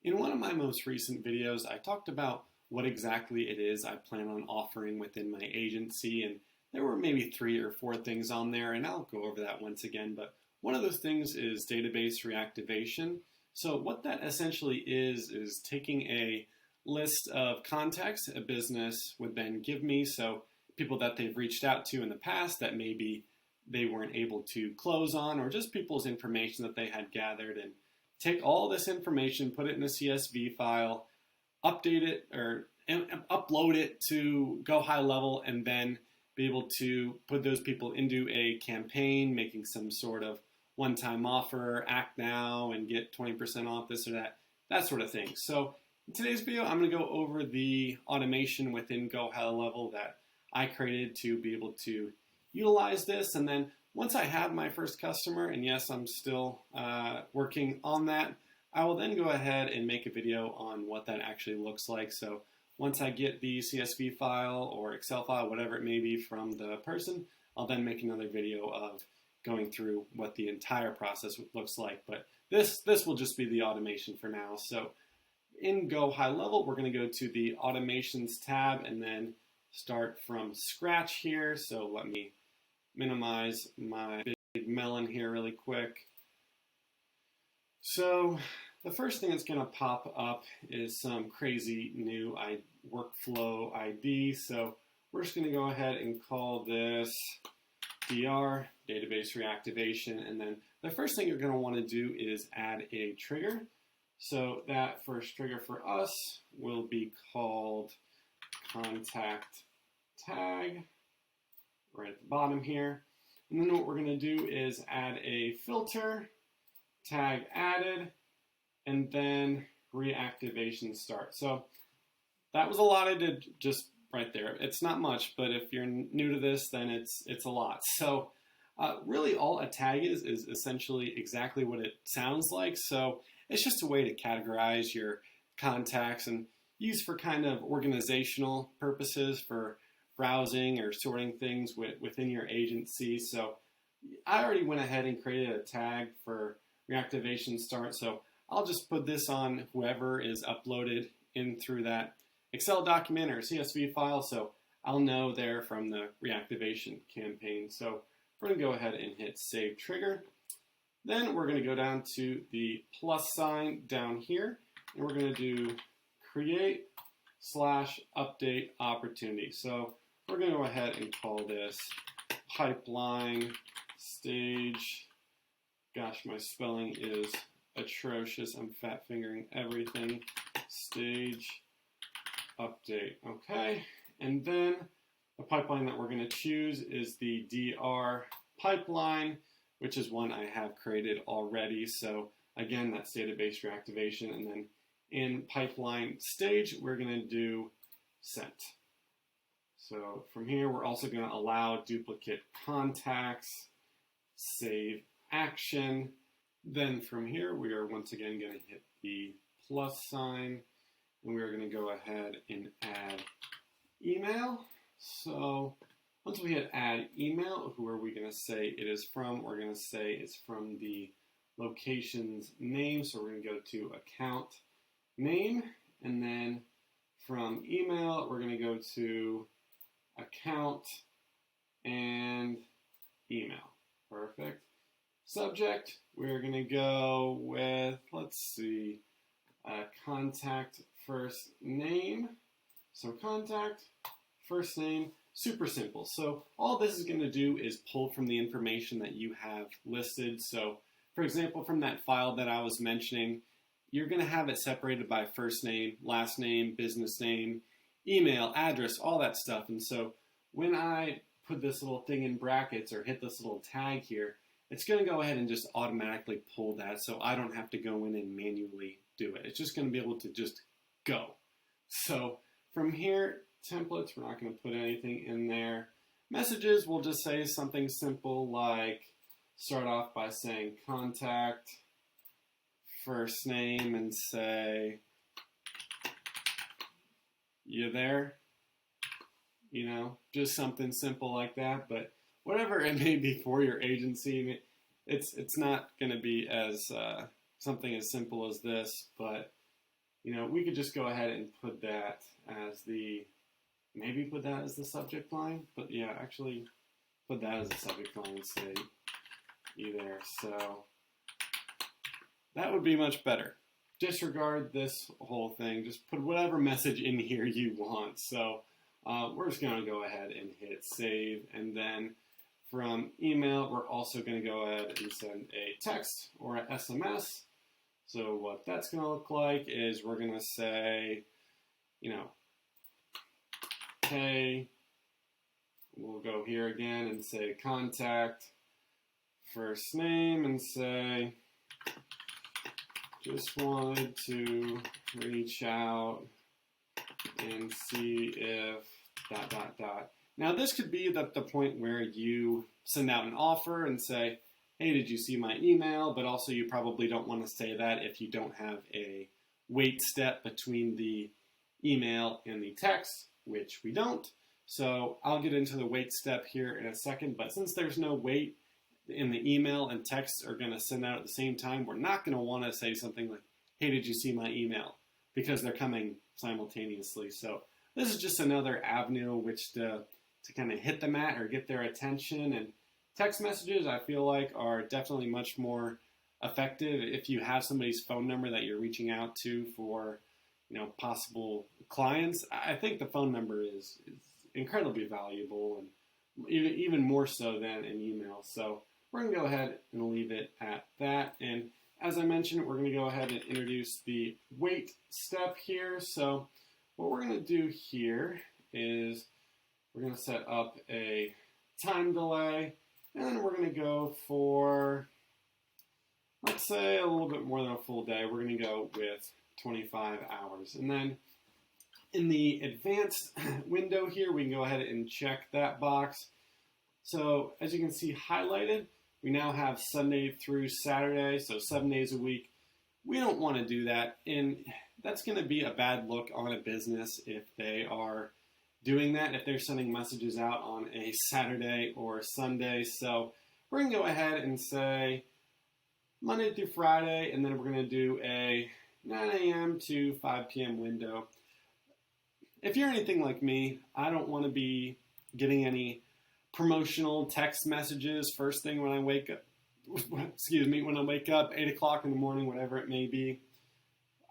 In one of my most recent videos, I talked about what exactly it is I plan on offering within my agency, and there were maybe 3 or 4 things on there, and I'll go over that once again, but one of those things is database reactivation. So what that essentially is taking a list of contacts a business would then give me, so people that they've reached out to in the past that maybe they weren't able to close on, or just people's information that they had gathered, and take all this information, put it in a CSV file, update it or upload it to gohighlevel, and then be able to put those people into a campaign, making some sort of one-time offer, act now and get 20% off this or that sort of thing. So in today's video, I'm going to go over the automation within gohighlevel that I created to be able to utilize this. And then once I have my first customer, and yes, I'm still working on that, I will then go ahead and make a video on what that actually looks like. So once I get the CSV file or Excel file, whatever it may be from the person, I'll then make another video of going through what the entire process looks like. But this will just be the automation for now. So in gohighlevel, we're going to go to the Automations tab and then start from scratch here. So let me minimize my big melon here really quick. So the first thing that's going to pop up is some crazy new workflow ID. So we're just going to go ahead and call this DR, Database Reactivation. And then the first thing you're going to want to do is add a trigger. So that first trigger for us will be called contact tag right at the bottom here. And then what we're going to do is add a filter, tag added, and then reactivation start. So that was a lot I did just right there. It's not much, but if you're new to this, then it's a lot. So really all a tag is essentially exactly what it sounds like. So it's just a way to categorize your contacts and use for kind of organizational purposes for browsing or sorting things within your agency. So I already went ahead and created a tag for reactivation start. So I'll just put this on whoever is uploaded in through that Excel document or CSV file. So I'll know there from the reactivation campaign. So we're going to go ahead and hit Save Trigger. Then we're going to go down to the plus sign down here, and we're going to do create/update opportunity. So we're going to go ahead and call this pipeline stage. Gosh, my spelling is atrocious. I'm fat fingering everything. Stage update. Okay. And then the pipeline that we're going to choose is the DR pipeline, which is one I have created already. So again, that's database reactivation. And then in pipeline stage, we're going to do sent. So from here, we're also going to allow duplicate contacts, save action. Then from here, we are once again going to hit the plus sign, and we're going to go ahead and add email. So once we hit add email, who are we going to say it is from? We're going to say it's from the location's name. So we're going to go to account name, and then from email, we're going to go to account and email. Perfect. Subject, we're going to go with, let's see, contact first name. So contact first name, super simple. So all this is going to do is pull from the information that you have listed. So for example, from that file that I was mentioning, you're going to have it separated by first name, last name, business name, email, address, all that stuff. And so when I put this little thing in brackets or hit this little tag here, it's going to go ahead and just automatically pull that, so I don't have to go in and manually do it. It's just going to be able to just go. So from here, templates, we're not going to put anything in there. Messages, we'll just say something simple like, start off by saying contact first name and say, you there? You know, just something simple like that. But whatever it may be for your agency, it's not going to be as something as simple as this, but we could just go ahead and put that as maybe put that as the subject line, but yeah, actually put that as the subject line and say there. So that would be much better. Disregard this whole thing. Just put whatever message in here you want. So we're just going to go ahead and hit save. And then from email, we're also going to go ahead and send a text or an SMS. So what that's going to look like is we're going to say, hey, we'll go here again and say contact first name and say, just wanted to reach out and see if ... Now this could be the point where you send out an offer and say, hey, did you see my email? But also you probably don't want to say that if you don't have a wait step between the email and the text, which we don't. So I'll get into the wait step here in a second, but since there's no wait in the email and text are going to send out at the same time, we're not going to want to say something like, hey, did you see my email? Because they're coming simultaneously. So this is just another avenue which to kind of hit them at or get their attention. And text messages, I feel like, are definitely much more effective if you have somebody's phone number that you're reaching out to for, possible clients. I think the phone number is incredibly valuable, and even more so than an email. So we're going to go ahead and leave it at that. And as I mentioned, we're going to go ahead and introduce the wait step here. So what we're going to do here is we're going to set up a time delay, and then we're going to go for, let's say, a little bit more than a full day. We're going to go with 25 hours. And then in the advanced window here, we can go ahead and check that box. So as you can see highlighted, we now have Sunday through Saturday, so 7 days a week. We don't want to do that, and that's going to be a bad look on a business if they are doing that, if they're sending messages out on a Saturday or Sunday. So we're going to go ahead and say Monday through Friday, and then we're going to do a 9 a.m. to 5 p.m. window. If you're anything like me, I don't want to be getting any promotional text messages first thing when I wake up. When I wake up, 8 o'clock in the morning, whatever it may be.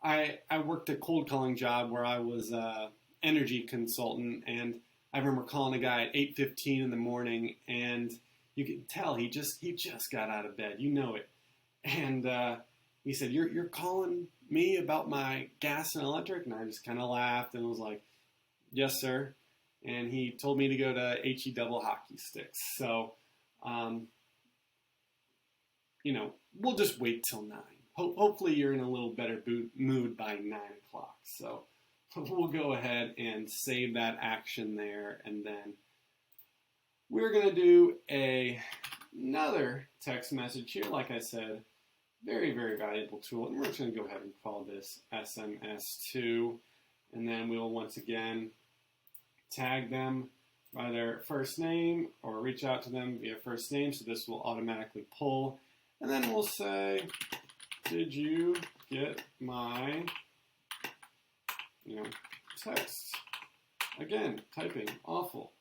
I worked a cold calling job where I was an energy consultant, and I remember calling a guy at 8:15 in the morning, and you could tell he just got out of bed, it. And he said, "You're calling me about my gas and electric?" And I just kind of laughed and was like, "Yes, sir." And he told me to go to HE double hockey sticks. So, we'll just wait till 9. Hopefully you're in a little better mood by 9 o'clock. So we'll go ahead and save that action there. And then we're going to do another text message here. Like I said, very, very valuable tool. And we're just going to go ahead and call this SMS2. And then we'll once again tag them by their first name or reach out to them via first name. So this will automatically pull. And then we'll say, did you get my, text? Again, typing, awful.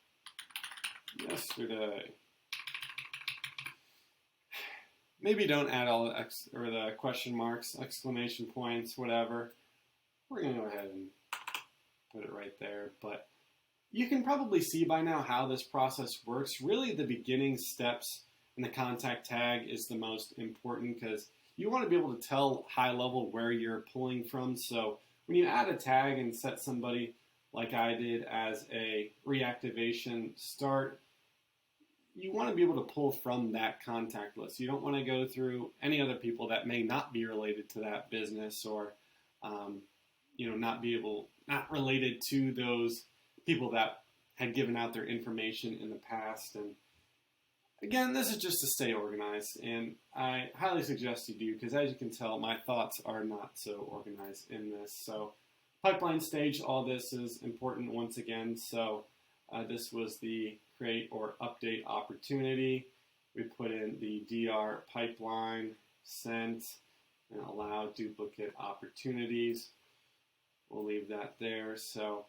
Yesterday. Maybe don't add all the question marks, exclamation points, whatever. We're going to go ahead and put it right there. But you can probably see by now how this process works. Really, the beginning steps in the contact tag is the most important because you want to be able to tell high level where you're pulling from. So when you add a tag and set somebody like I did as a reactivation start, you want to be able to pull from that contact list. You don't want to go through any other people that may not be related to that business or, not related to those people that had given out their information in the past. And again, this is just to stay organized, and I highly suggest you do, because as you can tell, my thoughts are not so organized in this. So pipeline stage, all this is important once again. So this was the create or update opportunity. We put in the DR pipeline, sent, and allow duplicate opportunities. we'll leave that there. So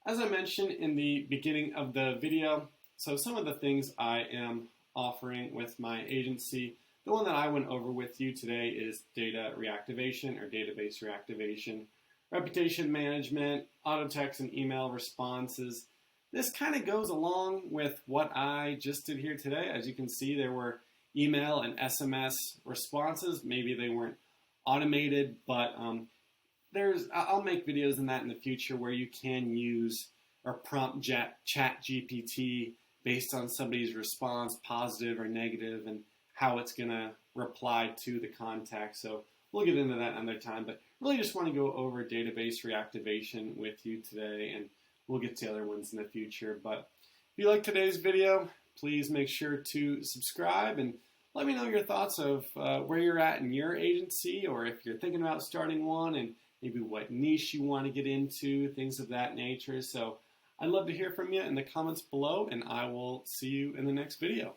as I mentioned in the beginning of the video, so some of the things I am offering with my agency, the one that I went over with you today is data reactivation or database reactivation, reputation management, auto text and email responses. This kind of goes along with what I just did here today. As you can see, there were email and SMS responses. Maybe they weren't automated, but I'll make videos in that in the future where you can use or prompt chat GPT based on somebody's response, positive or negative, and how it's going to reply to the contact. So we'll get into that another time, but really just want to go over database reactivation with you today, and we'll get to other ones in the future. But if you like today's video, please make sure to subscribe and let me know your thoughts of where you're at in your agency, or if you're thinking about starting one and maybe what niche you want to get into, things of that nature. So I'd love to hear from you in the comments below, and I will see you in the next video.